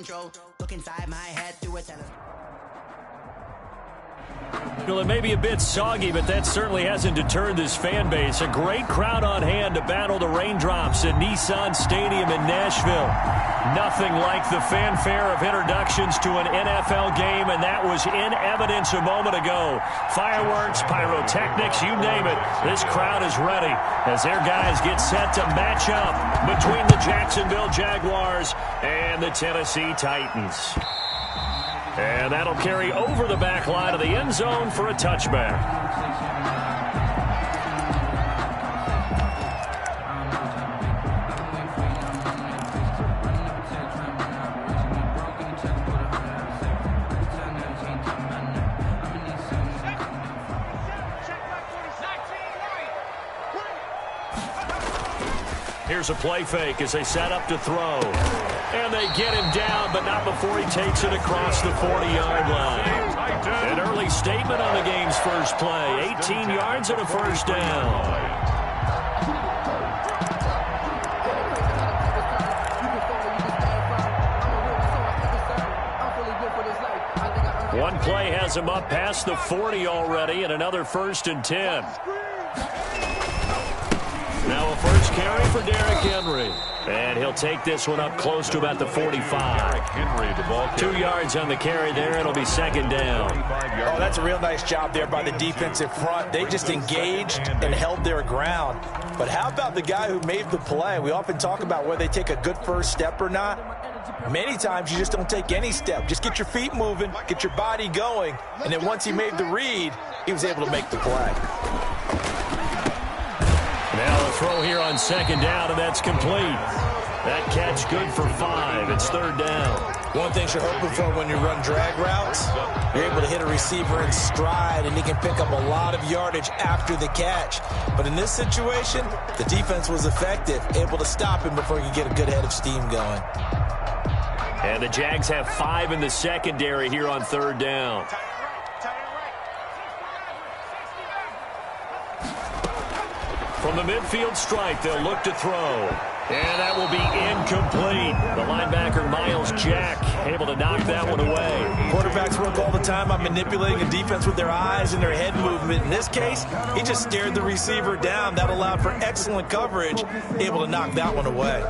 control. Look inside my head through a telescope. Well, it may be a bit soggy, but that certainly hasn't deterred this fan base. A great crowd on hand to battle the raindrops at Nissan Stadium in Nashville. Nothing like the fanfare of introductions to an NFL game, and that was in evidence a moment ago. Fireworks, pyrotechnics, you name it. This crowd is ready as their guys get set to match up between the Jacksonville Jaguars and the Tennessee Titans. And that'll carry over the back line of the end zone for a touchback. Here's a play fake as they set up to throw. And they get him down, but not before he takes it across the 40-yard line. An early statement on the game's first play. 18 yards and a first down. One play has him up past the 40 already, and another 1st and 10. Now a first carry for Derrick Henry. And he'll take this one up close to about the 45. 2 yards on the carry there. It'll be 2nd down. Oh, that's a real nice job there by the defensive front. They just engaged and held their ground. But how about the guy who made the play? We often talk about whether they take a good first step or not. Many times you just don't take any step. Just get your feet moving, get your body going. And then once he made the read, he was able to make the play. Now a throw here on 2nd down, and that's complete. That catch good for 5. It's 3rd down. One thing you're hoping for when you run drag routes, you're able to hit a receiver in stride, and he can pick up a lot of yardage after the catch. But in this situation, the defense was effective, able to stop him before he could get a good head of steam going. And the Jags have 5 in the secondary here on 3rd down. From the midfield stripe, they'll look to throw. And that will be incomplete. The linebacker, Miles Jack, able to knock that one away. Quarterbacks work all the time on manipulating a defense with their eyes and their head movement. In this case, he just stared the receiver down. That allowed for excellent coverage, able to knock that one away.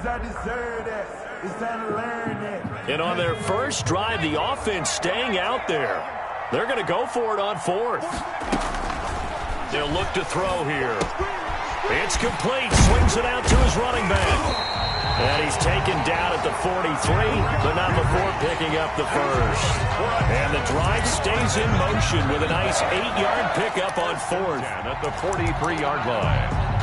I deserve that. It's time to learn that. And on their first drive, the offense staying out there. They're going to go for it on 4th. They'll look to throw here. It's complete. Swings it out to his running back. And he's taken down at the 43, but not before picking up the first. And the drive stays in motion with a nice 8-yard pickup on 4th. At the 43-yard line.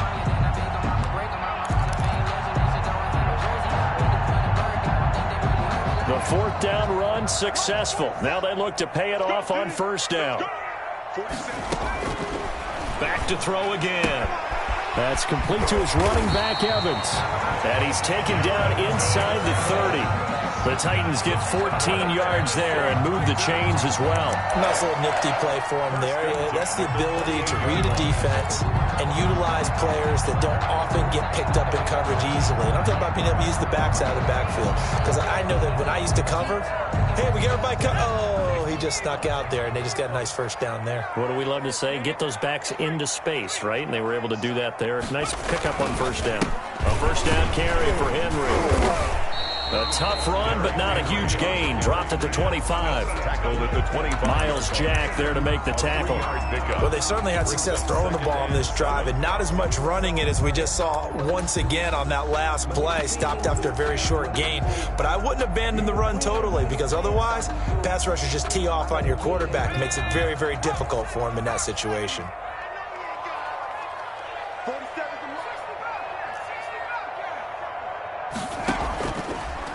The 4th down run successful. Now they look to pay it off on 1st down. Back to throw again. That's complete to his running back, Evans. And he's taken down inside the 30. The Titans get 14 yards there and move the chains as well. Nice little nifty play for him there. That's the ability to read a defense and utilize players that don't often get picked up in coverage easily. And I'm talking about being able to use the backside of the backfield. Because I know that when I used to cover, hey, we get everybody oh, he just snuck out there, and they just got a nice first down there. What do we love to say? Get those backs into space, right? And they were able to do that there. Nice pickup on 1st down. A 1st down carry for Henry. A tough run, but not a huge gain. Dropped at the 25. Tackled at the 25. Miles Jack there to make the tackle. Well, they certainly had success throwing the ball on this drive, and not as much running it as we just saw once again on that last play. Stopped after a very short gain. But I wouldn't abandon the run totally, because otherwise, pass rushers just tee off on your quarterback. It makes it very, very difficult for him in that situation.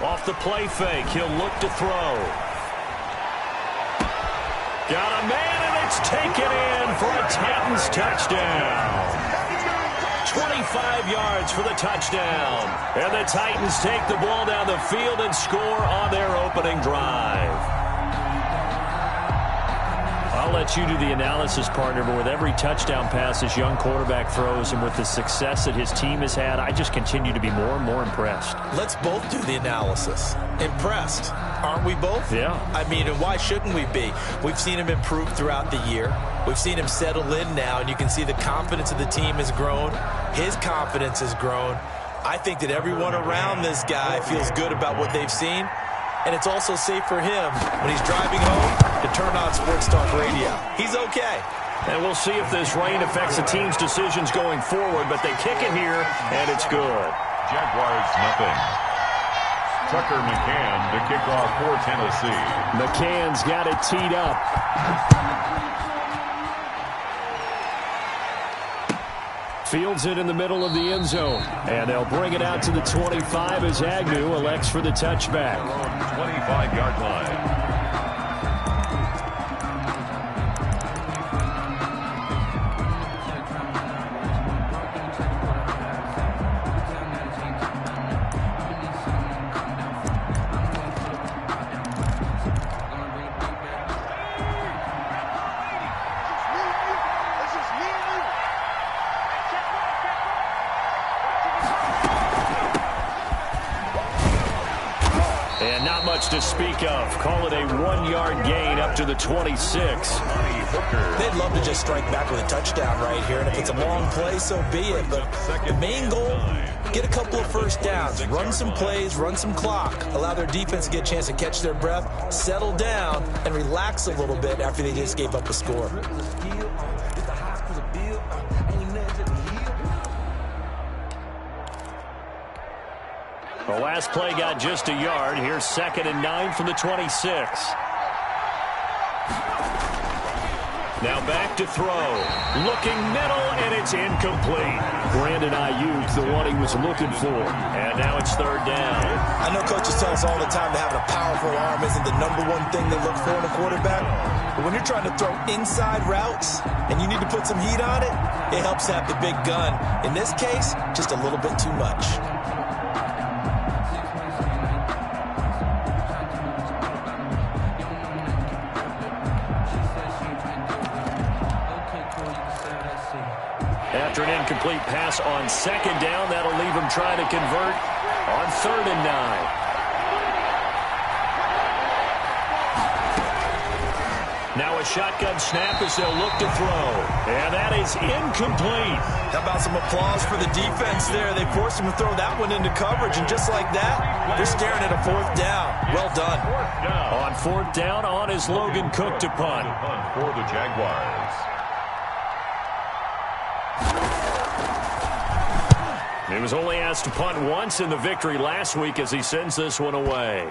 Off the play fake, he'll look to throw. Got a man, and it's taken in for a Titans touchdown. 25 yards for the touchdown. And the Titans take the ball down the field and score on their opening drive. I'll let you do the analysis, partner, but with every touchdown pass this young quarterback throws and with the success that his team has had, I just continue to be more and more impressed. Let's both do the analysis. Impressed. Aren't we both? Yeah. I mean, and why shouldn't we be? We've seen him improve throughout the year. We've seen him settle in now, and you can see the confidence of the team has grown. His confidence has grown. I think that everyone around this guy feels good about what they've seen, and it's also safe for him when he's driving home to turn on Sports Talk Radio. He's okay. And we'll see if this rain affects the team's decisions going forward, but they kick it here, and it's good. Jaguars, nothing. Tucker McCann to kick off for Tennessee. McCann's got it teed up. Fields it in the middle of the end zone. And they'll bring it out to the 25 as Agnew elects for the touchback. 25-yard line. And not much to speak of. Call it a 1-yard gain up to the 26. They'd love to just strike back with a touchdown right here, and if it's a long play, so be it. But the main goal, get a couple of first downs, run some plays, run some clock, allow their defense to get a chance to catch their breath, settle down, and relax a little bit after they just gave up a score. The last play got just a yard. Here's 2nd and 9 from the 26. Now back to throw. Looking middle, and it's incomplete. Brandon Ayuk, the one he was looking for. And now it's 3rd down. I know coaches tell us all the time that having a powerful arm isn't the #1 thing they look for in a quarterback. But when you're trying to throw inside routes and you need to put some heat on it, it helps have the big gun. In this case, just a little bit too much. After an incomplete pass on 2nd down, that'll leave him trying to convert on 3rd and 9. Now a shotgun snap as they'll look to throw. And that is incomplete. How about some applause for the defense there? They forced him to throw that one into coverage, and just like that, they're staring at a 4th down. Well done. On 4th down, on is Logan Cook to punt. For the Jaguars. He was only asked to punt once in the victory last week as he sends this one away.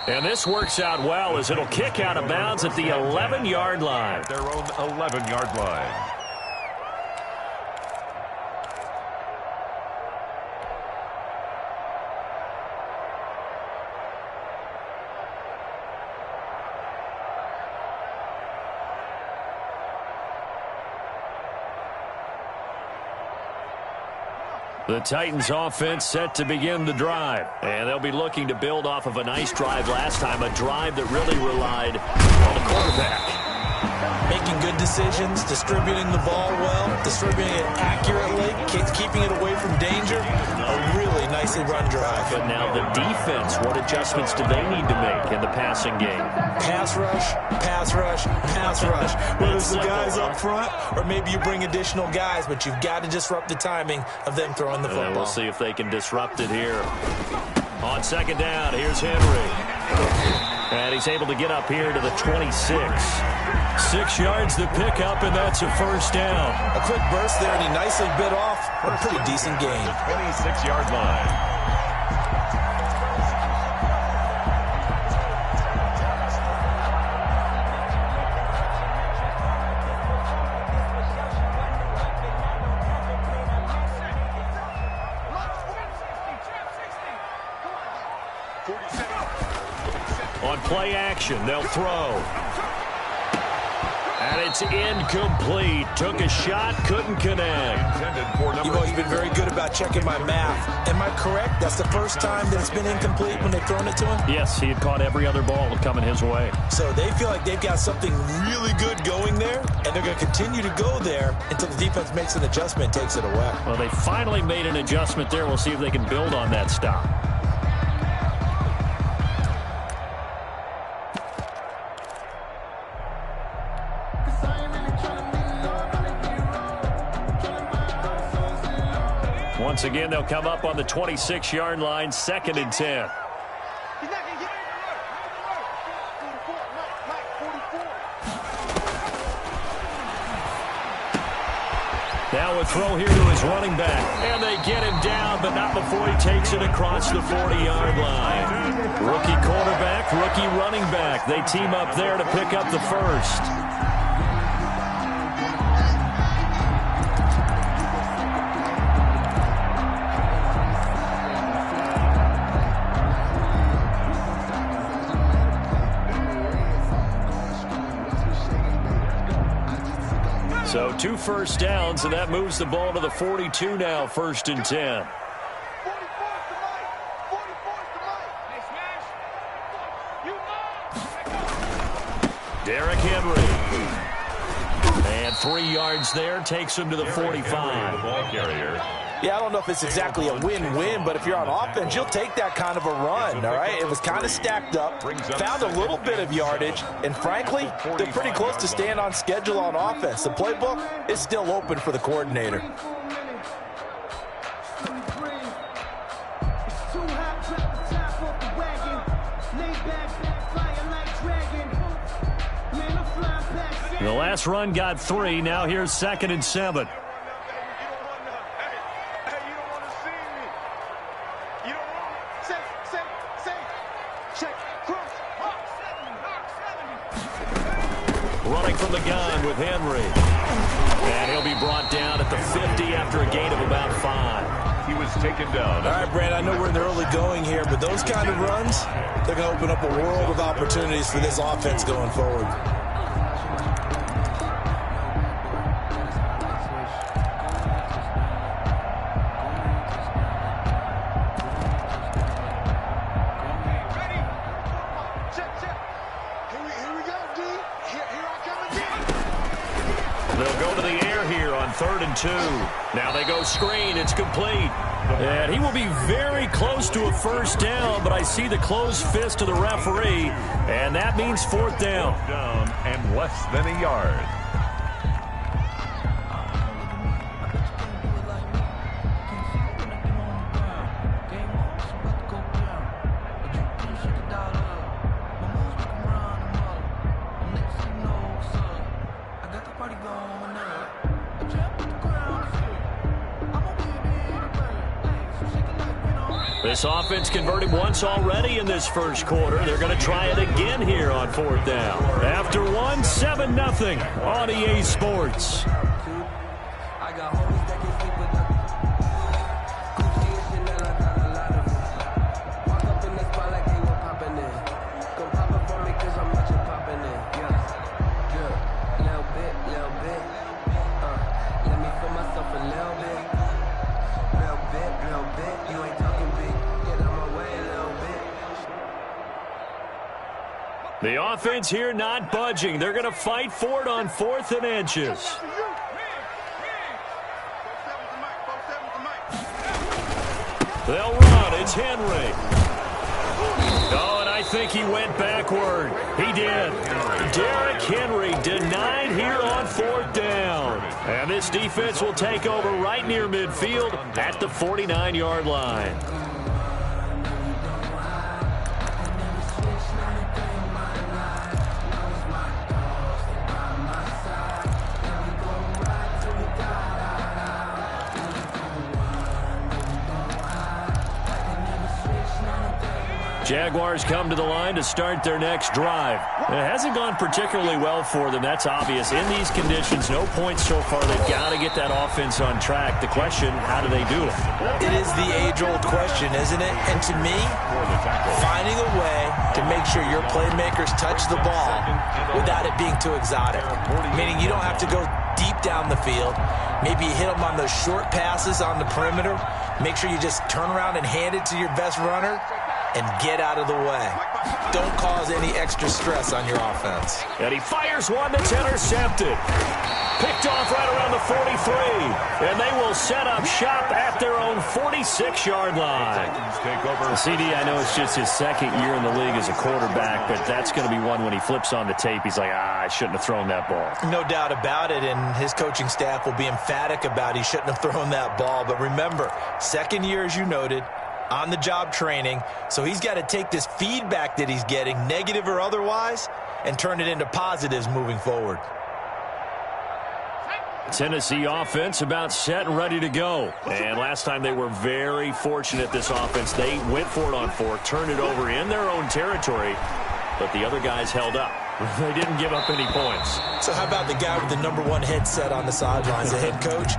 And this works out well as it'll kick out of bounds at the 11-yard line. Their own 11-yard line. The Titans offense set to begin the drive. And they'll be looking to build off of a nice drive last time, a drive that really relied on the quarterback. Making good decisions, distributing the ball well, distributing it accurately, keeping it away from danger. A really nicely run drive. But now the defense, what adjustments do they need to make in the passing game? Pass rush, pass rush, pass rush. Whether it's the guys up front or maybe you bring additional guys, but you've got to disrupt the timing of them throwing the football. And we'll see if they can disrupt it here. On 2nd down, here's Henry. And he's able to get up here to the 26. 6 yards the pickup, and that's a 1st down. A quick burst there, and he nicely bit off a pretty decent gain. 26-yard line. On play action, they'll throw. And it's incomplete. Took a shot, couldn't connect. You've always been very good about checking my math. Am I correct? That's the first time that it's been incomplete when they've thrown it to him? Yes, he had caught every other ball coming his way. So they feel like they've got something really good going there, and they're going to continue to go there until the defense makes an adjustment and takes it away. Well, they finally made an adjustment there. We'll see if they can build on that stop. Once again, they'll come up on the 26-yard line, 2nd and 10. Now a throw here to his running back. And they get him down, but not before he takes it across the 40-yard line. Rookie quarterback, rookie running back. They team up there to pick up the first. So 2 first downs, and that moves the ball to the 42 now, 1st and 10. Derrick Henry. And 3 yards there, takes him to the 45. Ball carrier. Yeah, I don't know if it's exactly a win-win, but if you're on offense, you'll take that kind of a run, all right? It was kind of stacked up, found a little bit of yardage, and frankly, they're pretty close to staying on schedule on offense. The playbook is still open for the coordinator. The last run got 3. Now here's 2nd and 7. Running from the gun with Henry. And he'll be brought down at the 50 after a gain of about 5. He was taken down. All right, Brand, I know we're in the early going here, but those kind of runs, they're going to open up a world of opportunities for this offense going forward. They'll go to the air here on 3rd and 2. Now they go screen. It's complete. And he will be very close to a first down, but I see the closed fist of the referee, and that means 4th down. Down and less than a yard. This offense converted once already in this first quarter. They're going to try it again here on 4th down. After 1, 7-0 on EA Sports. The offense here not budging. They're going to fight for it on 4th and inches. They'll run. It's Henry. Oh, and I think he went backward. He did. Derrick Henry denied here on 4th down. And this defense will take over right near midfield at the 49-yard line. Jaguars come to the line to start their next drive. It hasn't gone particularly well for them. That's obvious. In these conditions, no points so far. They've got to get that offense on track. The question, how do they do it? It is the age-old question, isn't it? And to me, finding a way to make sure your playmakers touch the ball without it being too exotic. Meaning you don't have to go deep down the field. Maybe you hit them on those short passes on the perimeter. Make sure you just turn around and hand it to your best runner and get out of the way. Don't cause any extra stress on your offense. And he fires one that's intercepted. Picked off right around the 43. And they will set up shop at their own 46-yard line. CD, I know it's just his second year in the league as a quarterback, but that's going to be one when he flips on the tape. He's like, I shouldn't have thrown that ball. No doubt about it, and his coaching staff will be emphatic about he shouldn't have thrown that ball. But remember, second year, as you noted, on-the-job training, so he's got to take this feedback that he's getting, negative or otherwise, and turn it into positives moving forward. Tennessee offense about set and ready to go. And last time they were very fortunate, this offense. They went for it on fourth, turned it over in their own territory, but the other guys held up. They didn't give up any points. So how about the guy with the #1 headset on the sidelines, the head coach?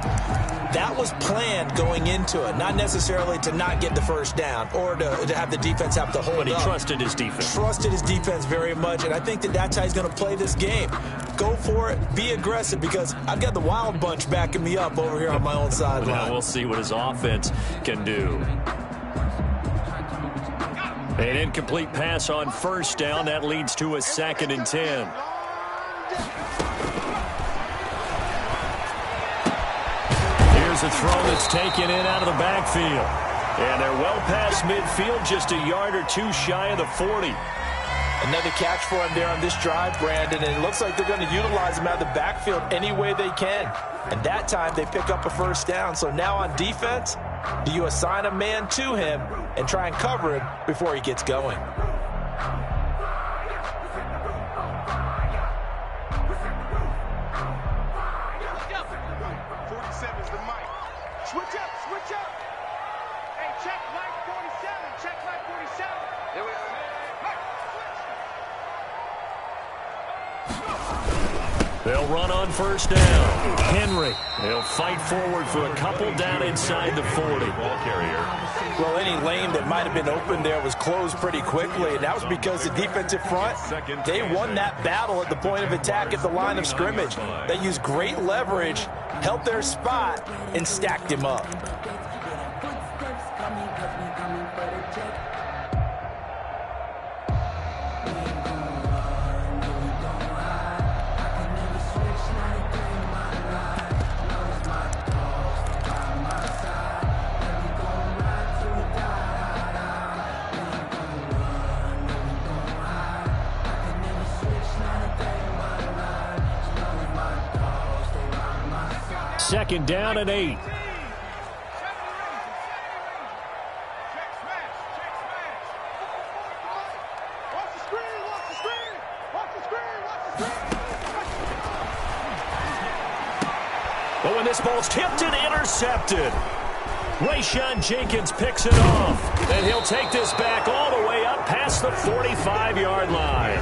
That was planned going into it, not necessarily to not get the first down or to have the defense have to hold up. But he trusted his defense. Trusted his defense very much, and I think that's how he's going to play this game. Go for it, be aggressive, because I've got the wild bunch backing me up over here on my own sideline. Now we'll see what his offense can do. An incomplete pass on first down. That leads to a 2nd and 10. Here's a throw that's taken in out of the backfield. And they're well past midfield, just a yard or two shy of the 40. Another catch for him there on this drive, Brandon, and it looks like they're going to utilize him out of the backfield any way they can. And that time they pick up a first down. So now on defense, do you assign a man to him and try and cover him before he gets going? They'll run on first down. Henry, they'll fight forward for a couple down inside the 40. Ball carrier. Well, any lane that might have been open there was closed pretty quickly, and that was because the defensive front, they won that battle at the point of attack at the line of scrimmage. They used great leverage, held their spot, and stacked him up. Second down and 8. But when this ball's tipped and intercepted, Rayshawn Jenkins picks it off. And he'll take this back all the way up past the 45-yard line.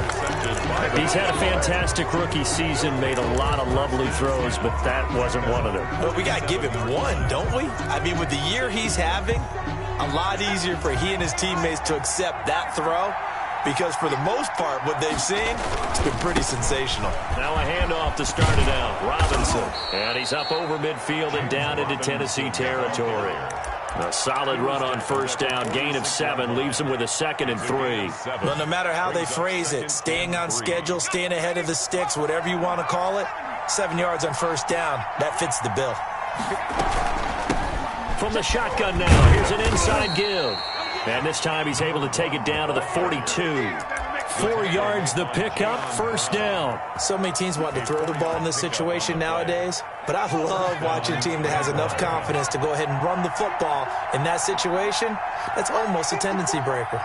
He's had a fantastic rookie season, made a lot of lovely throws, but that wasn't one of them. Well, we got to give him one, don't we? I mean, with the year he's having, a lot easier for he and his teammates to accept that throw, because for the most part, what they've seen, it's been pretty sensational. Now a handoff to start it out. Robinson. And he's up over midfield and down into Tennessee territory. A solid run on first down. Gain of 7 leaves him with a 2nd and 3. Well, no matter how they phrase it, staying on schedule, staying ahead of the sticks, whatever you want to call it, 7 yards on first down, that fits the bill. From the shotgun now, here's an inside give. And this time he's able to take it down to the 42. 4 yards the pickup, first down. So many teams want to throw the ball in this situation nowadays, but I love watching a team that has enough confidence to go ahead and run the football in that situation. That's almost a tendency breaker.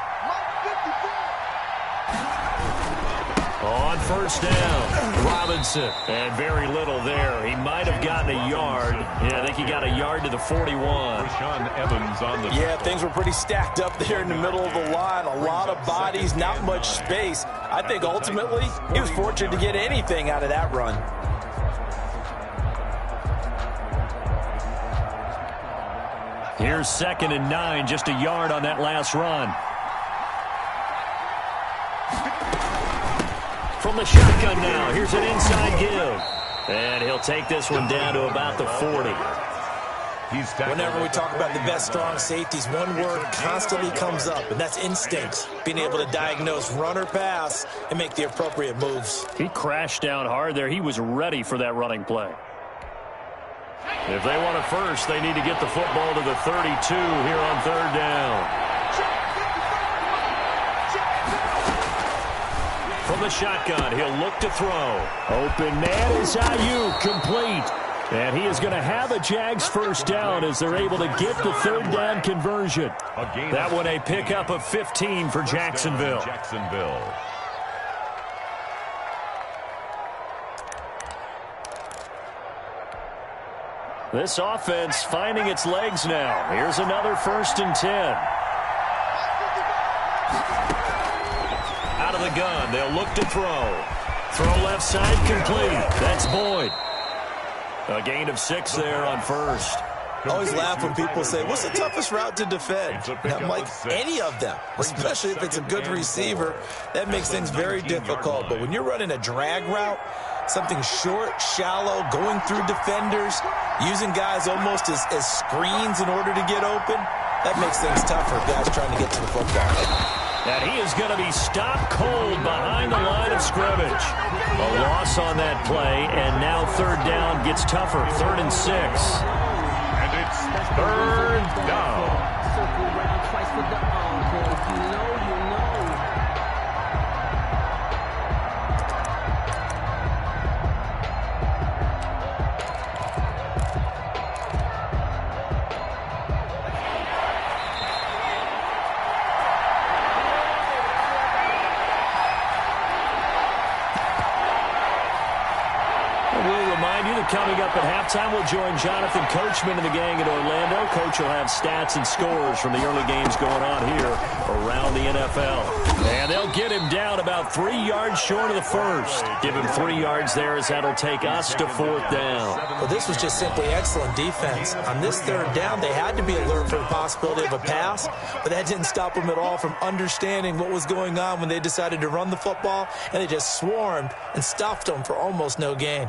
On first down, Robinson. And very little there. He might have gotten a yard. Yeah, I think he got a yard to the 41. Rashaan Evans on the Yeah, things were pretty stacked up there in the middle of the line. A lot of bodies, not much space. I think ultimately he was fortunate to get anything out of that run. Here's 2nd and 9, just a yard on that last run. From the shotgun now, here's an inside give. And he'll take this one down to about the 40. Whenever we talk about the best strong safeties, one word constantly comes up, and that's instincts. Being able to diagnose run or pass and make the appropriate moves. He crashed down hard there. He was ready for that running play. If they want it first, they need to get the football to the 32 here on third down. From the shotgun, he'll look to throw. Open man is Ayuk, complete. And he is going to have a Jags first down as they're able to get the third down conversion. That one a pickup of 15 for Jacksonville. This offense finding its legs now. Here's another 1st and 10. Out of the gun, they'll look to throw. Throw left side, complete. That's Boyd. A gain of 6 there on first. I always laugh when people say, what's the toughest route to defend? And I'm like, any of them, especially if it's a good receiver. That makes things very difficult. But when you're running a drag route, something short, shallow, going through defenders, using guys almost as screens in order to get open, that makes things tougher for guys trying to get to the football. And he is going to be stopped cold behind the line of scrimmage. A loss on that play, and now third down gets tougher. 3rd and 6. And it's third down. Circle around twice with the encore. You know. Coming up at halftime, we'll join Jonathan Coachman and the gang in Orlando. Coach will have stats and scores from the early games going on here around the NFL. And they'll get him down about 3 yards short of the first. Give him 3 yards there as that'll take us to 4th down. Well, this was just simply excellent defense. On this third down, they had to be alert for the possibility of a pass, but that didn't stop them at all from understanding what was going on when they decided to run the football, and they just swarmed and stuffed them for almost no gain.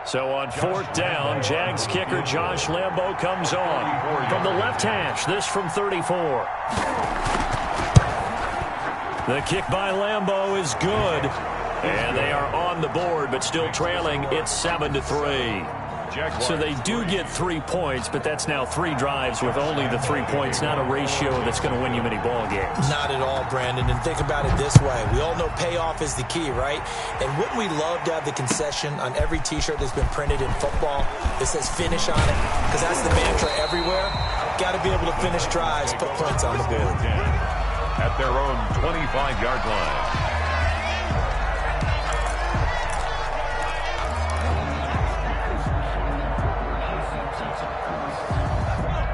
So on 4th down, Jags kicker Josh Lambo comes on. From the left hash, this from 34. The kick by Lambo is good. And they are on the board, but still trailing. It's 7-3. So they do get 3 points, but that's now 3 drives with only the 3 points, not a ratio that's going to win you many ball games. Not at all, Brandon. And think about it this way. We all know payoff is the key, right? And wouldn't we love to have the concession on every T-shirt that's been printed in football that says finish on it? Because that's the mantra everywhere. Got to be able to finish drives, put points on the board. At their own 25-yard line.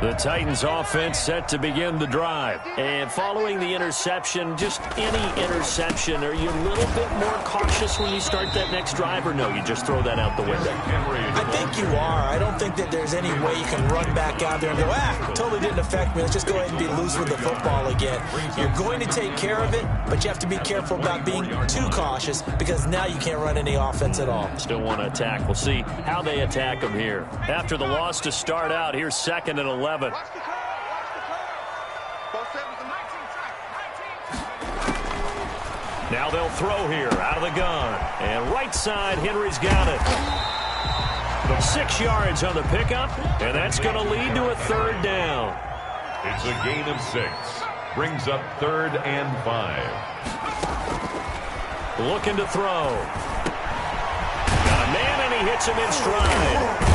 The Titans offense set to begin the drive. And following the interception, just any interception, are you a little bit more cautious when you start that next drive, or no, you just throw that out the window? I think you are. I don't think that there's any way you can run back out there and go, totally didn't affect me. Let's just go ahead and be loose with the football again. You're going to take care of it, but you have to be careful about being too cautious because now you can't run any offense at all. Still want to attack. We'll see how they attack them here. After the loss to start out, here's 2nd and 11. Now they'll throw here out of the gun. And right side, Henry's got it. 6 yards on the pickup, and that's going to lead to a 3rd down. It's a gain of 6. Brings up 3rd and 5. Looking to throw. Got a man, and he hits him in stride.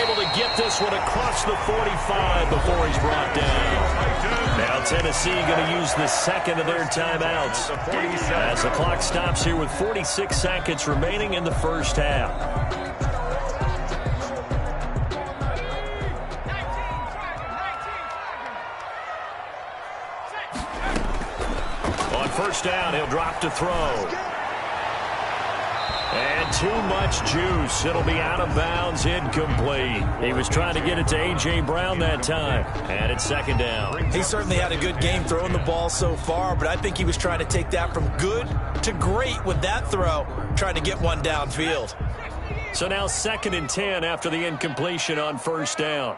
Able to get this one across the 45 before he's brought down. Now Tennessee going to use the 2nd of their timeouts as the clock stops here with 46 seconds remaining in the first half. On 1st down, he'll drop to throw. And too much juice. It'll be out of bounds, incomplete. He was trying to get it to A.J. Brown that time. And it's second down. He certainly had a good game throwing the ball so far, but I think he was trying to take that from good to great with that throw, trying to get one downfield. So now 2nd and 10 after the incompletion on first down.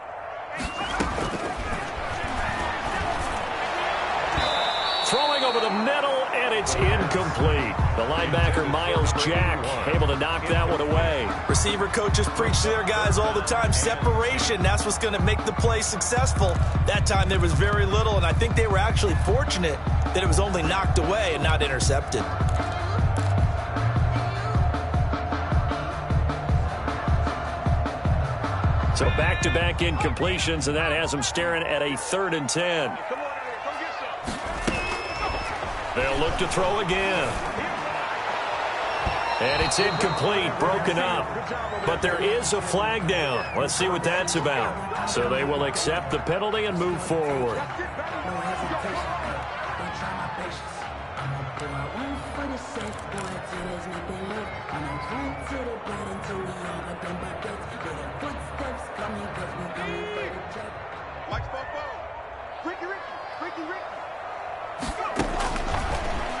Throwing over the middle, and it's incomplete. The linebacker, Miles Jack, able to knock that one away. Receiver coaches preach to their guys all the time. Separation, that's what's going to make the play successful. That time there was very little, and I think they were actually fortunate that it was only knocked away and not intercepted. So back-to-back incompletions, and that has them staring at a 3rd and 10. They'll look to throw again. And it's incomplete, broken up. But there is a flag down. Let's see what that's about. So they will accept the penalty and move forward.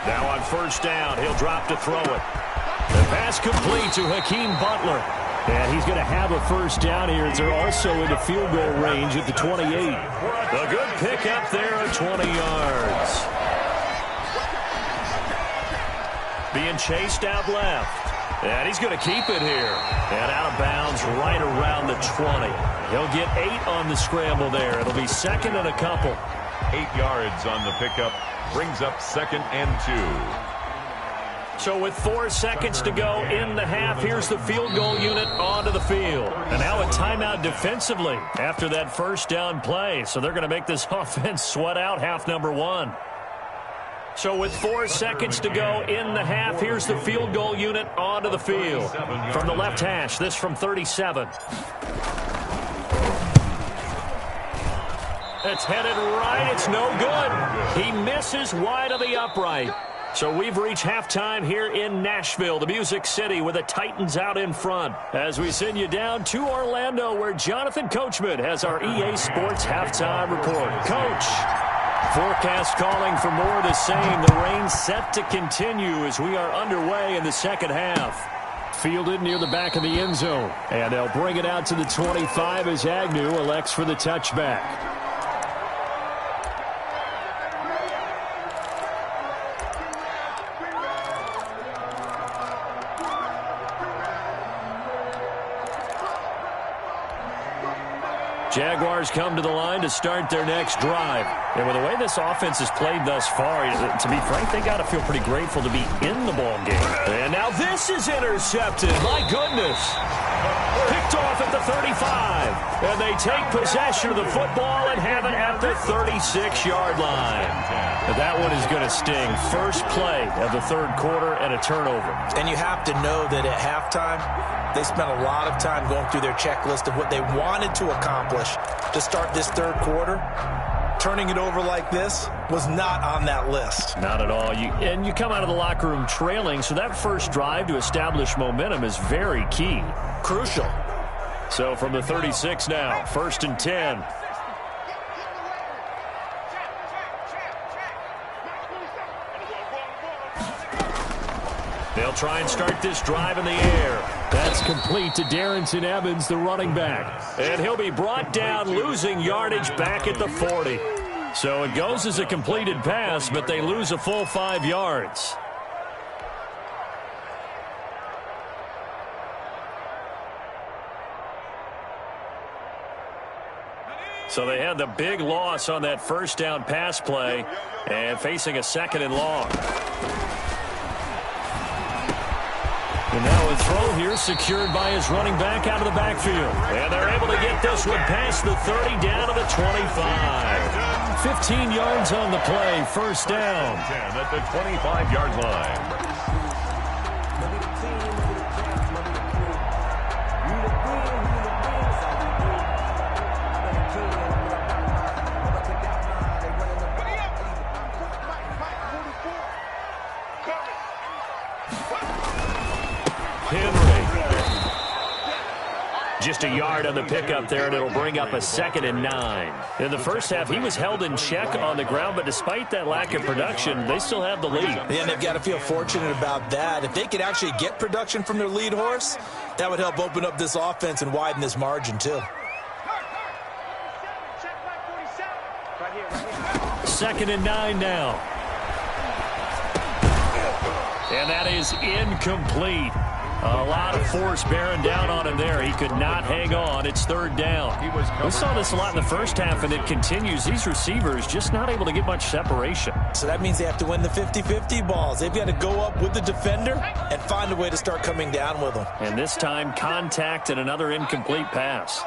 Now on first down, he'll drop to throw it. The pass complete to Hakeem Butler. And he's going to have a first down here as they're also into field goal range at the 28. A good pickup there at 20 yards. Being chased out left. And he's going to keep it here. And out of bounds right around the 20. He'll get 8 on the scramble there. It'll be 2nd and a couple. 8 yards on the pickup. Brings up 2nd and 2. So with 4 seconds to go in the half, here's the field goal unit onto the field. And now a timeout defensively after that first down play. So they're going to make this offense sweat out half number 1. So with 4 seconds to go in the half, here's the field goal unit onto the field. From the left hash, this from 37. It's headed right. It's no good. He misses wide of the upright. So we've reached halftime here in Nashville, the Music City, with the Titans out in front. As we send you down to Orlando, where Jonathan Coachman has our EA Sports halftime report. Coach, forecast calling for more of the same. The rain set to continue as we are underway in the second half. Fielded near the back of the end zone. And they'll bring it out to the 25 as Agnew elects for the touchback. Jaguars come to the line to start their next drive. And with the way this offense has played thus far, to be frank, they got to feel pretty grateful to be in the ball game. And now this is intercepted. My goodness. Picked off at the 35. And they take possession of the football and have it at the 36-yard line. But that one is going to sting. First play of the third quarter and a turnover. And you have to know that at halftime, they spent a lot of time going through their checklist of what they wanted to accomplish to start this third quarter. Turning it over like this was not on that list. Not at all. You come out of the locker room trailing, so that first drive to establish momentum is very key. Crucial. So from the 36 now, 1st and 10. They'll try and start this drive in the air. That's complete to Darrington Evans, the running back. And he'll be brought down, losing yardage back at the 40. So it goes as a completed pass, but they lose a full 5 yards. So they had the big loss on that first down pass play and facing a 2nd and long. And now a throw here secured by his running back out of the backfield. And they're able to get this one past the 30 down to the 25. 15 yards on the play, first down. 10 at the 25-yard line. Just a yard on the pickup there, and it'll bring up a 2nd and 9. In the first half, he was held in check on the ground, but despite that lack of production, they still have the lead. And they've got to feel fortunate about that. If they could actually get production from their lead horse, that would help open up this offense and widen this margin, too. 2nd and 9 now. And that is incomplete. A lot of force bearing down on him there. He could not hang on. It's 3rd down. We saw this a lot in the first half, and it continues. These receivers just not able to get much separation. So that means they have to win the 50-50 balls. They've got to go up with the defender and find a way to start coming down with them. And this time, contact and another incomplete pass.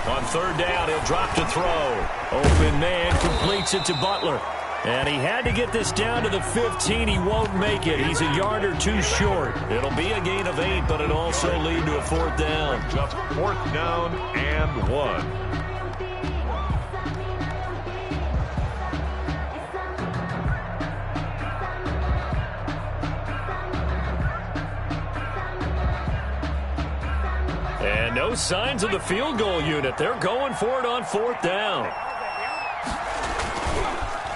On 3rd down, he'll drop to throw. Open man completes it to Butler. And he had to get this down to the 15. He won't make it. He's a yard or 2 short. It'll be a gain of 8, but it'll also lead to a 4th down. Just 4th down and 1. And no signs of the field goal unit. They're going for it on 4th down.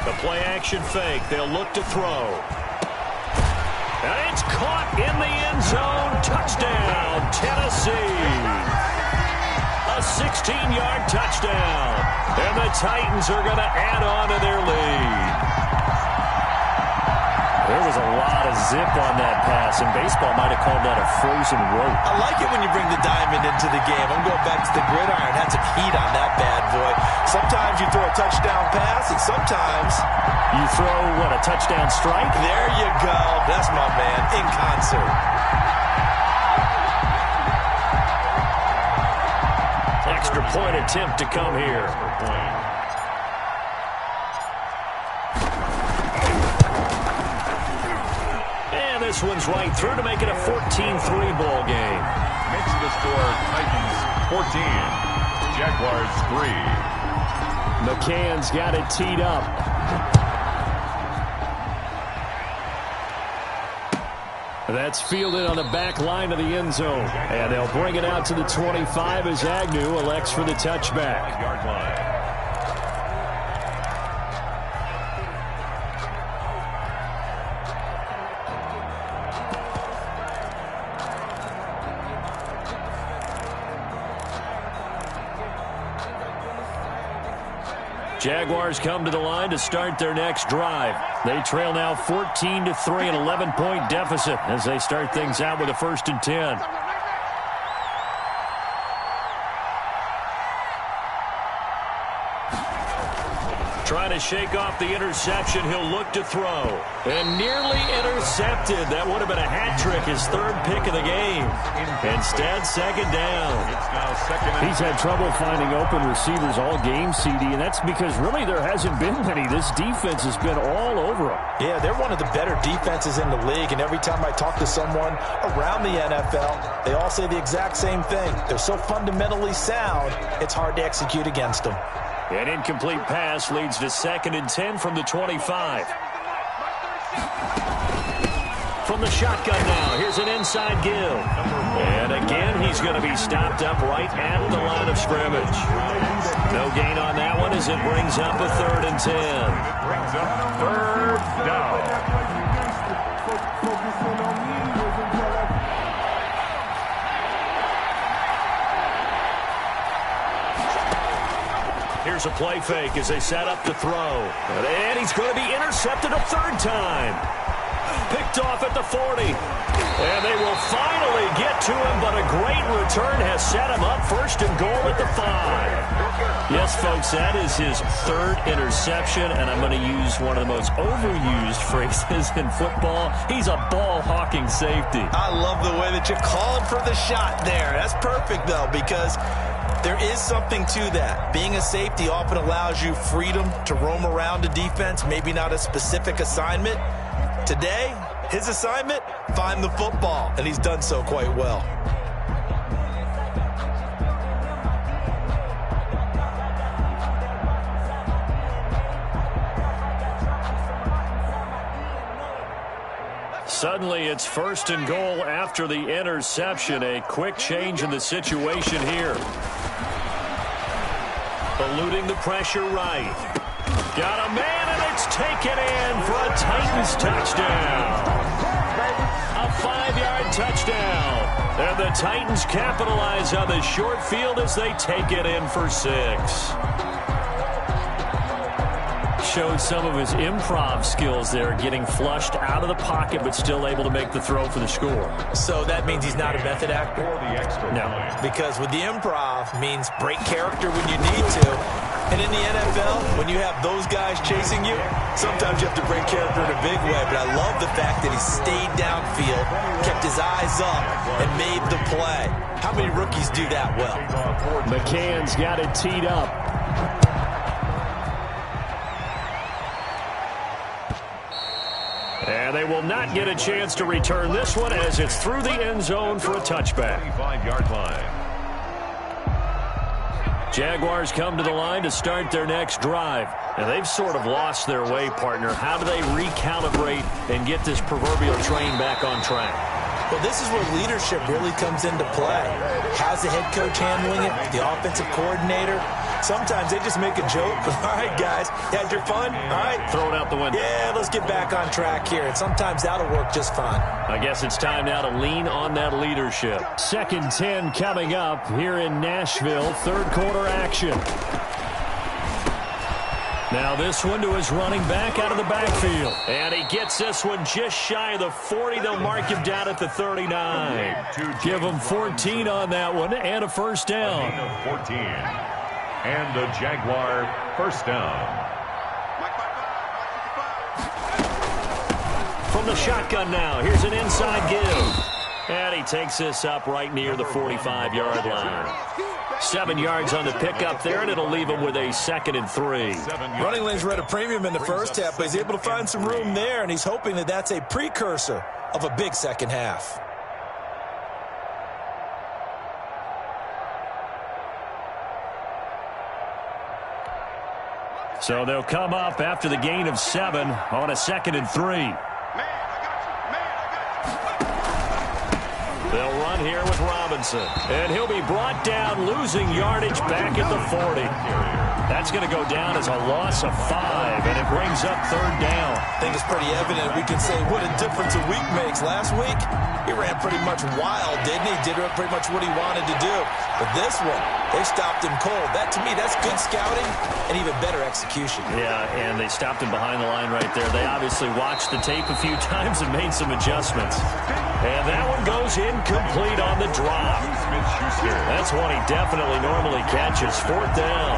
The play action fake. They'll look to throw. And it's caught in the end zone. Touchdown, Tennessee. A 16-yard touchdown. And the Titans are going to add on to their lead. There was a lot of zip on that pass, and baseball might have called that a frozen rope. I like it when you bring the diamond into the game. I'm going back to the gridiron. Had some heat on that bad boy. Sometimes you throw a touchdown pass, and sometimes you throw, what, a touchdown strike? There you go. That's my man, in concert. Extra point attempt to come here. This one's right through to make it a 14-3 ball game. Makes the score Titans 14, Jaguars 3. McCann's got it teed up. That's fielded on the back line of the end zone. And they'll bring it out to the 25 as Agnew elects for the touchback. Yard line. Jaguars come to the line to start their next drive. They trail now 14-3, an 11-point deficit as they start things out with a 1st and 10. Trying to shake off the interception. He'll look to throw. And nearly intercepted. That would have been a hat trick, his 3rd pick of the game. Instead, 2nd down. He's had trouble finding open receivers all game, CD, and that's because really there hasn't been many. This defense has been all over them. Yeah, they're one of the better defenses in the league, and every time I talk to someone around the NFL, they all say the exact same thing. They're so fundamentally sound, it's hard to execute against them. An incomplete pass leads to 2nd and 10 from the 25. From the shotgun now, here's an inside give. And again, he's going to be stopped up right at the line of scrimmage. No gain on that one as it brings up a 3rd and 10. Brings up 3rd down. Here's a play fake as they set up to throw. And he's going to be intercepted a 3rd time. Picked off at the 40. And they will finally get to him, but a great return has set him up 1st and goal at the 5. Yes, folks, that is his 3rd interception, and I'm going to use one of the most overused phrases in football. He's a ball-hawking safety. I love the way that you called for the shot there. That's perfect, though, because there is something to that. Being a safety often allows you freedom to roam around a defense, maybe not a specific assignment. Today, his assignment, find the football, and he's done so quite well. Suddenly it's 1st and goal after the interception. A quick change in the situation here. Eluding the pressure right. Got a man, and it's taken in for a Titans touchdown. A 5-yard touchdown. And the Titans capitalize on the short field as they take it in for 6. Showed some of his improv skills there, getting flushed out of the pocket but still able to make the throw for the score. So that means he's not a method actor? No. Because with the improv means break character when you need to. And in the NFL, when you have those guys chasing you, sometimes you have to break character in a big way. But I love the fact that he stayed downfield, kept his eyes up, and made the play. How many rookies do that well? McCann's got it teed up. And they will not get a chance to return this one as it's through the end zone for a touchback. 25-yard line. Jaguars come to the line to start their next drive. And they've sort of lost their way, partner. How do they recalibrate and get this proverbial train back on track? Well, this is where leadership really comes into play. How's the head coach handling it? The offensive coordinator? Sometimes they just make a joke. All right, guys, you had your fun? All right. Throw it out the window. Yeah, let's get back on track here. And sometimes that'll work just fine. I guess it's time now to lean on that leadership. 2nd and 10 coming up here in Nashville. 3rd quarter action. Now this one to his running back out of the backfield. And he gets this one just shy of the 40. They'll mark him down at the 39. Give him 14 on that one and a first down. 14. And the Jaguar first down. From the shotgun now, here's an inside give. And he takes this up right near the 45-yard line. 7 yards on the pickup there, and it'll leave him with a 2nd and 3. Running lanes were at a premium in the first half, but he's able to find some room there, and he's hoping that that's a precursor of a big second half. So they'll come up after the gain of 7 on a 2nd and 3. They'll run here with Robinson. And he'll be brought down, losing yardage back at the 40. That's going to go down as a loss of 5, and it brings up 3rd down. I think it's pretty evident. We can say what a difference a week makes. Last week, he ran pretty much wild, didn't he? Did pretty much what he wanted to do. But this one, they stopped him cold. That, to me, that's good scouting and even better execution. Yeah, and they stopped him behind the line right there. They obviously watched the tape a few times and made some adjustments. And that one goes incomplete on the drop. That's one he definitely normally catches. 4th down.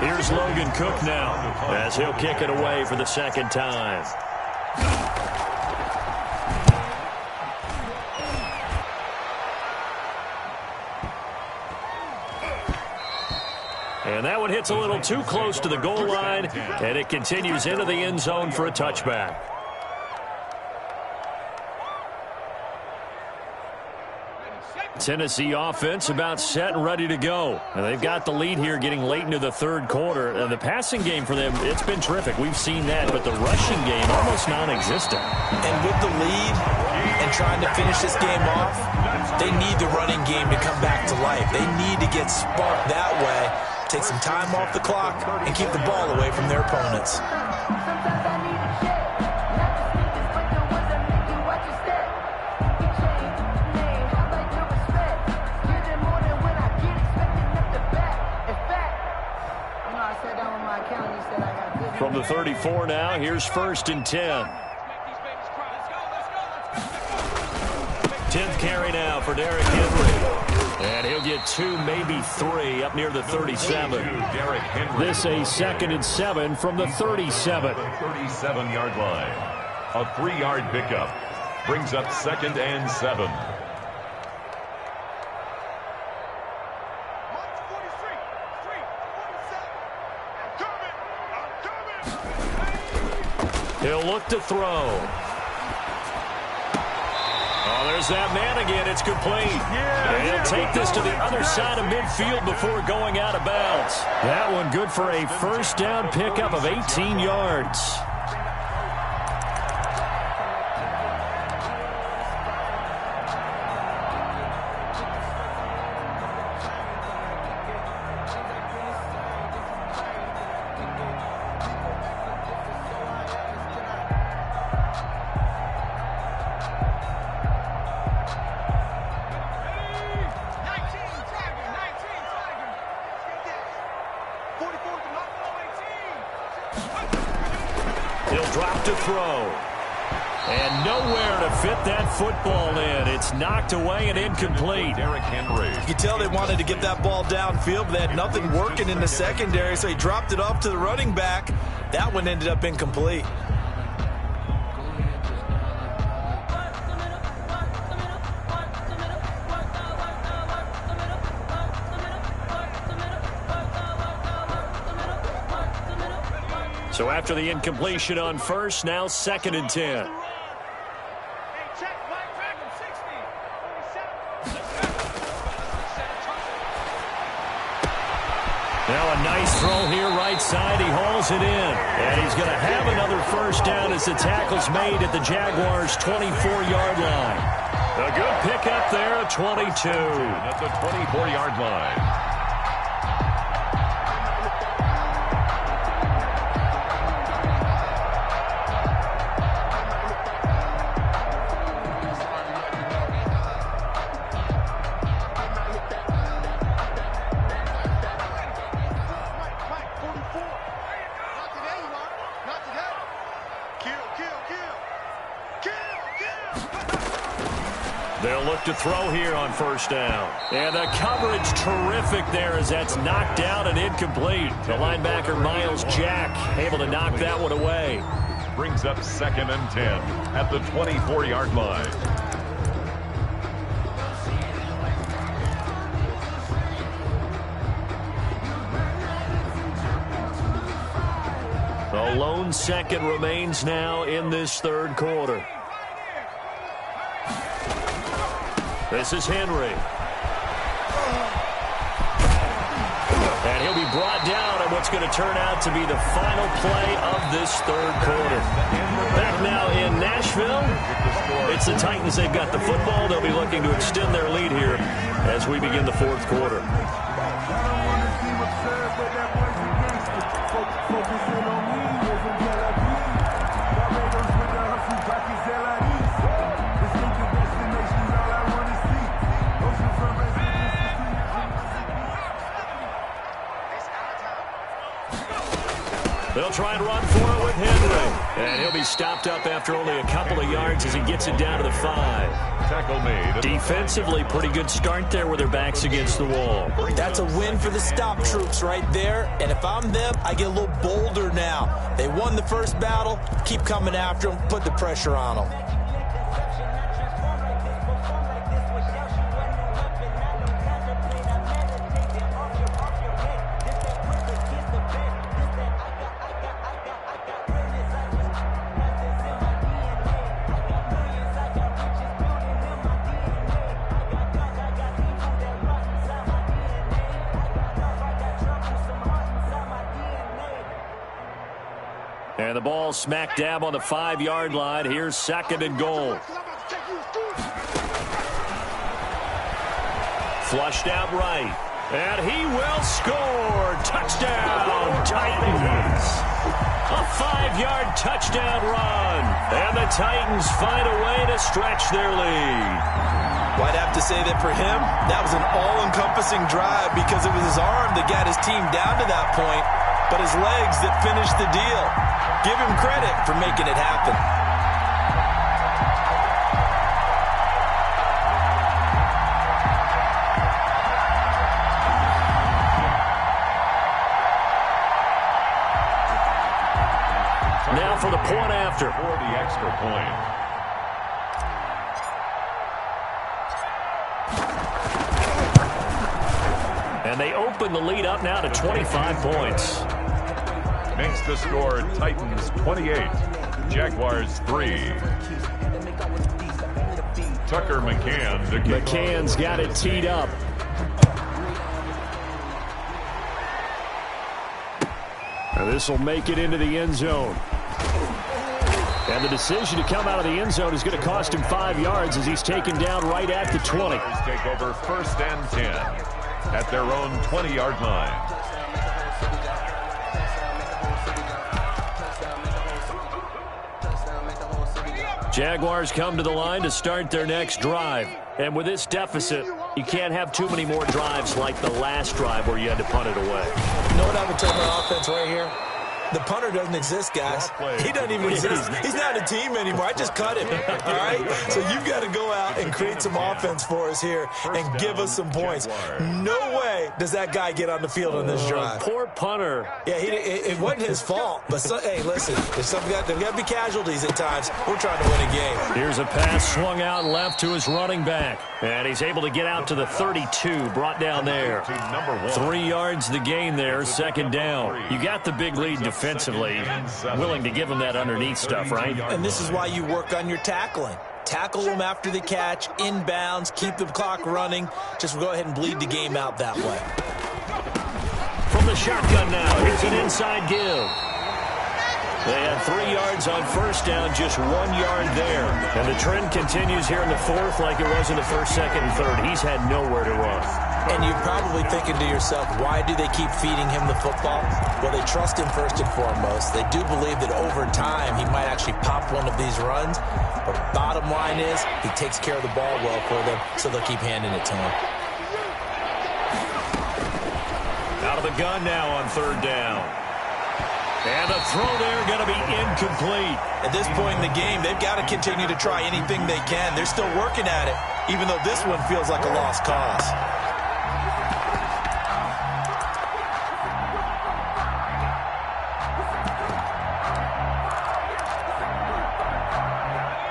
Here's Logan Cook now as he'll kick it away for the 2nd time. And that one hits a little too close to the goal line, and it continues into the end zone for a touchback. Tennessee offense about set and ready to go. And they've got the lead here getting late into the 3rd quarter. And the passing game for them, it's been terrific. We've seen that. But the rushing game, almost non-existent. And with the lead and trying to finish this game off, they need the running game to come back to life. They need to get sparked that way, take some time off the clock, and keep the ball away from their opponents. From the 34 now, here's 1st and 10. 10th carry now for Derrick Henry. And he'll get 2, maybe 3, up near the 37. This a 2nd and 7 from the 37. 37-yard line. A 3-yard pickup. Brings up 2nd and 7. He'll look to throw. Oh, there's that man again. It's complete. And he'll take this to the other side of midfield before going out of bounds. That one good for a 1st down pickup of 18 yards. He'll drop to throw. And nowhere to fit that football in. It's knocked away and incomplete. Derrick Henry. You could tell they wanted to get that ball downfield, but they had nothing working in the secondary, so he dropped it off to the running back. That one ended up incomplete. So after the incompletion on first, now 2nd and 10. Now a nice throw here right side. He hauls it in. And he's going to have another first down as the tackle's made at the Jaguars' 24-yard line. A good pickup there at 22. At the 24-yard line. They'll look to throw here on first down. And the coverage terrific there as that's knocked down and incomplete. The linebacker, Miles Jack, able to knock that one away. Brings up 2nd and 10 at the 24-yard line. A lone second remains now in this third quarter. This is Henry. And he'll be brought down on what's going to turn out to be the final play of this third quarter. Back now in Nashville. It's the Titans. They've got the football. They'll be looking to extend their lead here as we begin the fourth quarter. They'll try and run for it with Henry. And he'll be stopped up after only a couple of yards as he gets it down to the 5. Tackle made. Defensively, pretty good start there with their backs against the wall. That's a win for the stop troops right there. And if I'm them, I get a little bolder now. They won the first battle. Keep coming after them. Put the pressure on them. And the ball smack dab on the 5-yard line. Here's 2nd and goal. Flushed out right. And he will score. Touchdown, Titans. A 5-yard touchdown run. And the Titans find a way to stretch their lead. Well, I'd have to say that for him, that was an all-encompassing drive because it was his arm that got his team down to that point, but his legs that finished the deal. Give him credit for making it happen. Now for the point after. For the extra point. And they open the lead up now to 25 points. Makes the score Titans 28, Jaguars 3. Tucker McCann to kick. McCann's got it teed up. And this will make it into the end zone. And the decision to come out of the end zone is going to cost him 5 yards as he's taken down right at the 20. Take over 1st and 10 at their own 20-yard line. Jaguars come to the line to start their next drive. And with this deficit, You can't have too many more drives like the last drive where you had to punt it away. You know what I would tell my offense right here? The punter doesn't exist, guys. He doesn't even exist. He's not a team anymore. I just cut him, all right? So you've got to go out and create some offense for us here and give us some points. No way does that guy get on the field on this drive. Poor punter. Yeah, it wasn't his fault. But, hey, listen, there's got to be casualties at times. We're trying to win a game. Here's a pass swung out left to his running back. And he's able to get out to the 32, brought down there. 3 yards the gain there, second down. You got the big lead defensively, willing to give him that underneath stuff, right? And this is why you work on your tackling. Tackle them after the catch, inbounds, keep the clock running. Just go ahead and bleed the game out that way. From the shotgun now, here's an inside give. They had 3 yards on first down, just 1 yard there. And the trend continues here in the fourth like it was in the first, second, and third. He's had nowhere to run. And you're probably thinking to yourself, why do they keep feeding him the football? Well, they trust him first and foremost. They do believe that over time he might actually pop one of these runs. But bottom line is he takes care of the ball well for them, so they'll keep handing it to him. Out of the gun now on third down. And the throw there going to be incomplete. At this point in the game, they've got to continue to try anything they can. They're still working at it, even though this one feels like a lost cause.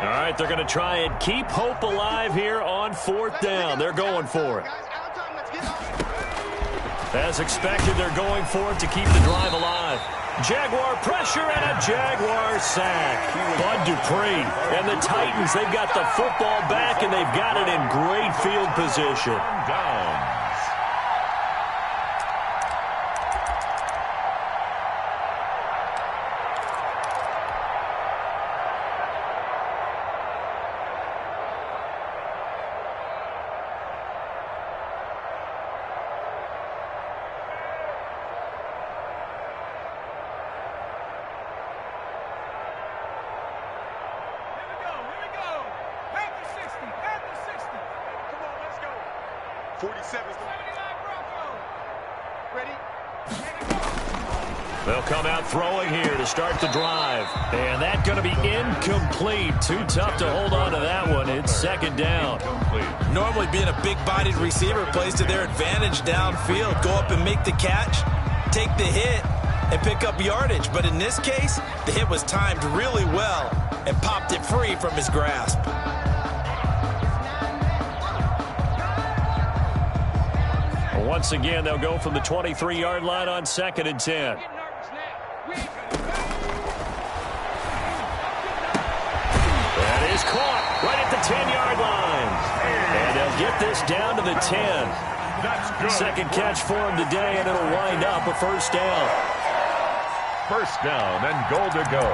All right, they're going to try and keep hope alive here on fourth down. They're going for it. As expected, they're going for it to keep the drive alive. Jaguar pressure and a Jaguar sack. Bud Dupree and the Titans, they've got the football back and they've got it in great field position. Down. They'll come out throwing here to start the drive. And that's going to be incomplete. Too tough to hold on to that one. It's second down. Normally being a big-bodied receiver plays to their advantage downfield. Go up and make the catch, take the hit, and pick up yardage. But in this case, the hit was timed really well and popped it free from his grasp. Once again, they'll go from the 23-yard line on second and 10. That is caught right at the 10-yard line. And they'll get this down to the 10. Second catch for him today, and it'll wind up a first down. First down and goal to go.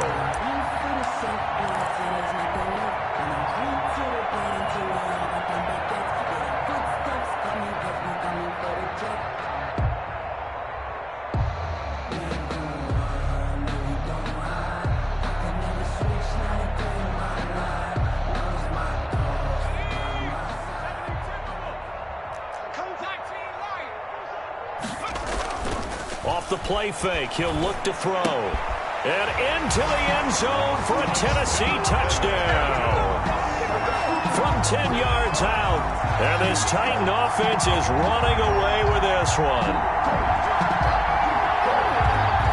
Off the play fake, he'll look to throw. And into the end zone for a Tennessee touchdown. From 10 yards out. And this Titan offense is running away with this one.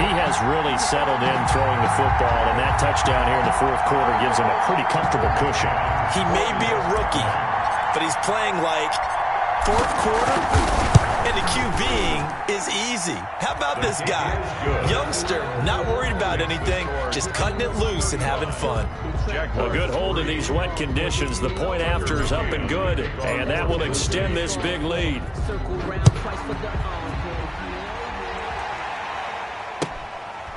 He has really settled in throwing the football, and that touchdown here in the fourth quarter gives him a pretty comfortable cushion. He may be a rookie, but he's playing like fourth quarter. And the QBing is easy. How about this guy? Youngster, not worried about anything, just cutting it loose and having fun. A good hold in these wet conditions. The point after is up and good, and that will extend this big lead.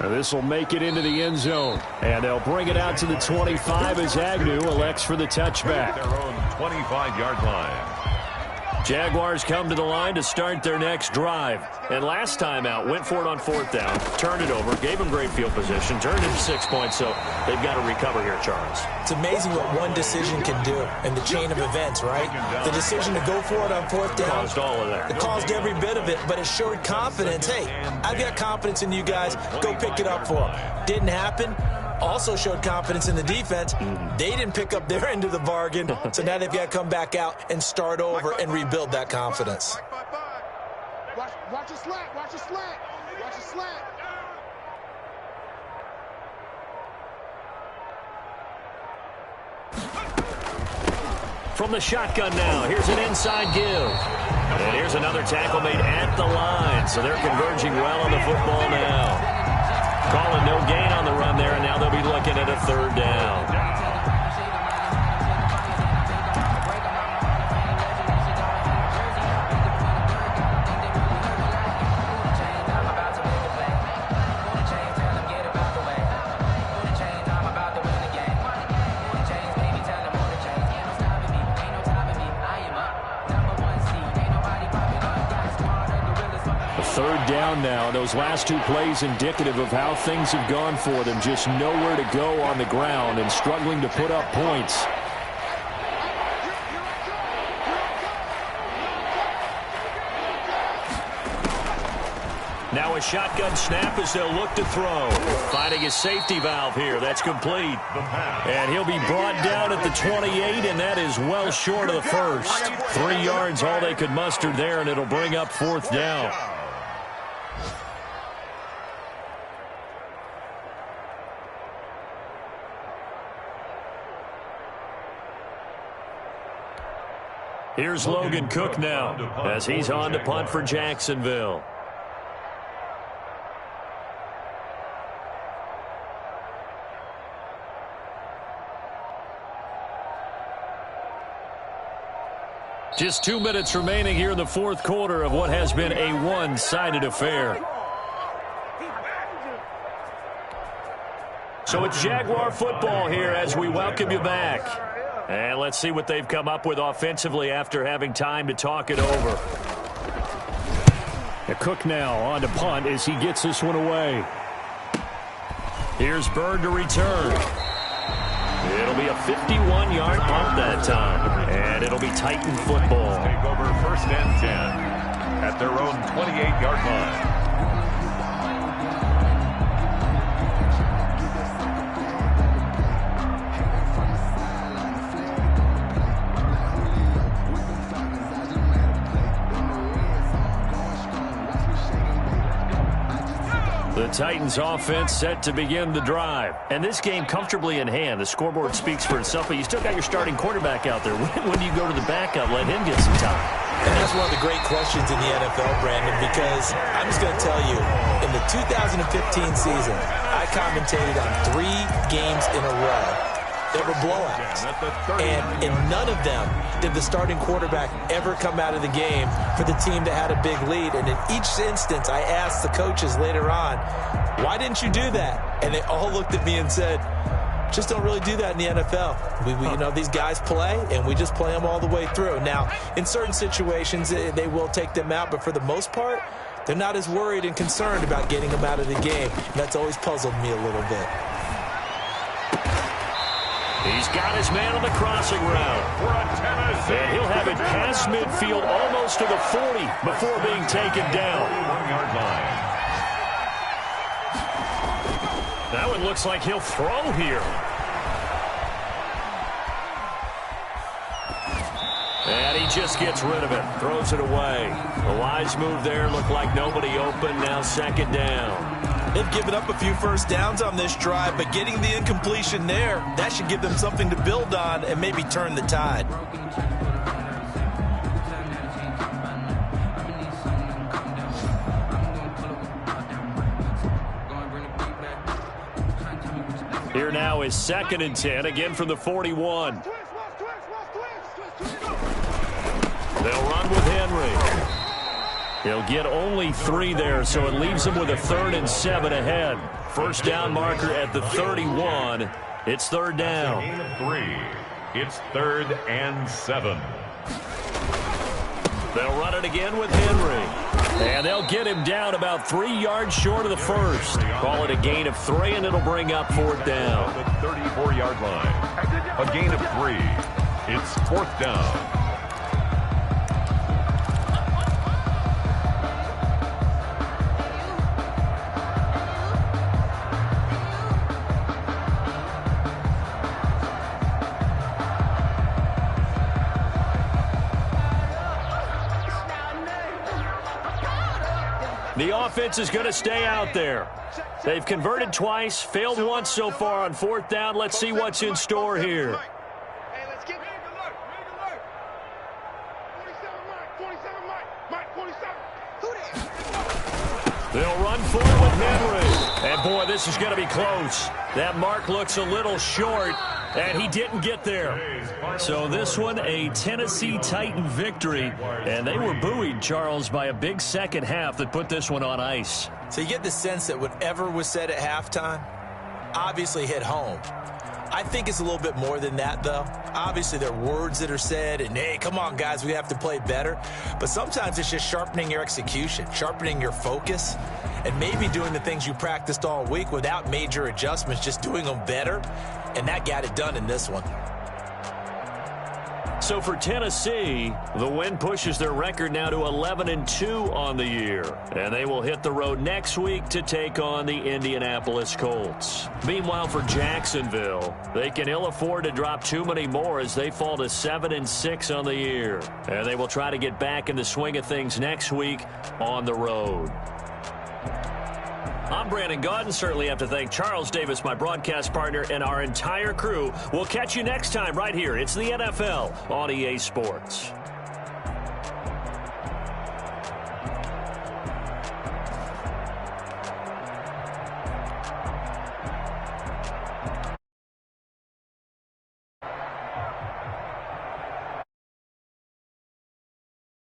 This will make it into the end zone, and they'll bring it out to the 25 as Agnew elects for the touchback. Their own 25-yard line. Jaguars come to the line to start their next drive. And last time out, went for it on 4th down, turned it over, gave them great field position, turned into 6 points, so they've got to recover here, Charles. It's amazing what one decision can do in the chain of events, right? The decision to go for it on 4th down. Caused all of that. It caused every bit of it, but it showed confidence. Hey, I've got confidence in you guys. Go pick it up for them. Didn't happen. Also showed confidence in the defense. They didn't pick up their end of the bargain, so now they've got to come back out and start over and rebuild that confidence. Watch your slant. Watch your slant. Watch your slant. From the shotgun now, here's an inside give. And here's another tackle made at the line, so they're converging well on the football now. Calling no gain on the run there, and now they'll be looking at a 3rd down. Third down now. Those last 2 plays indicative of how things have gone for them. Just nowhere to go on the ground and struggling to put up points. Now a shotgun snap as they'll look to throw. Finding a safety valve here. That's complete. And he'll be brought down at the 28, and that is well short of the first. 3 yards all they could muster there, and it'll bring up 4th down. Here's Logan Cook now as he's on to punt for Jacksonville. Just 2 minutes remaining here in the 4th quarter of what has been a one-sided affair. So it's Jaguar football here as we welcome you back. And let's see what they've come up with offensively after having time to talk it over. Cook now on to punt as he gets this one away. Here's Bird to return. It'll be a 51-yard punt that time. And it'll be Titan football. Take over 1st and 10 at their own 28-yard line. The Titans offense set to begin the drive. And this game comfortably in hand. The scoreboard speaks for itself, but you still got your starting quarterback out there. When do you go to the backup? Let him get some time. And that's one of the great questions in the NFL, Brandon, because I'm just going to tell you, in the 2015 season, I commentated on 3 games in a row that were blowouts. And in none of them did the starting quarterback ever come out of the game for the team that had a big lead. And in each instance, I asked the coaches later on, why didn't you do that? And they all looked at me and said, just don't really do that in the NFL. We you know, these guys play, and we just play them all the way through. Now, in certain situations, they will take them out, but for the most part, they're not as worried and concerned about getting them out of the game. And that's always puzzled me a little bit. He's got his man on the crossing route. And he'll have it past midfield almost to the 40 before being taken down. That one looks like he'll throw here. And he just gets rid of it. Throws it away. A wise move there. Looked like nobody open. Now 2nd down. They've given up a few first downs on this drive, but getting the incompletion there, that should give them something to build on and maybe turn the tide. Here now is 2nd and 10, again from the 41. They'll run with Henry. He'll get only 3 there, so it leaves him with a 3rd and 7 ahead. First down marker at the 31. It's 3rd down. Gain of 3. It's 3rd and 7. They'll run it again with Henry. And they'll get him down about 3 yards short of the first. Call it a gain of 3, and it'll bring up 4th down. The 34-yard line. A gain of 3. It's 4th down. The offense is going to stay out there. They've converted twice, failed once so far on 4th down. Let's see what's in store here. Hey, let's get alert. 47, Mike. 47. Who there? They'll run for it with Henry. And, boy, this is going to be close. That mark looks a little short, and he didn't get there. So this one, a Tennessee Titan victory. And they were buoyed, Charles, by a big second half that put this one on ice. So you get the sense that whatever was said at halftime obviously hit home. I think it's a little bit more than that, though. Obviously, there are words that are said, and, hey, come on, guys, we have to play better. But sometimes it's just sharpening your execution, sharpening your focus, and maybe doing the things you practiced all week without major adjustments, just doing them better. And that got it done in this one. So for Tennessee, the win pushes their record now to 11-2 on the year. And they will hit the road next week to take on the Indianapolis Colts. Meanwhile, for Jacksonville, they can ill afford to drop too many more as they fall to 7-6 on the year. And they will try to get back in the swing of things next week on the road. I'm Brandon Gaudin. Certainly have to thank Charles Davis, my broadcast partner, and our entire crew. We'll catch you next time right here. It's the NFL on EA Sports.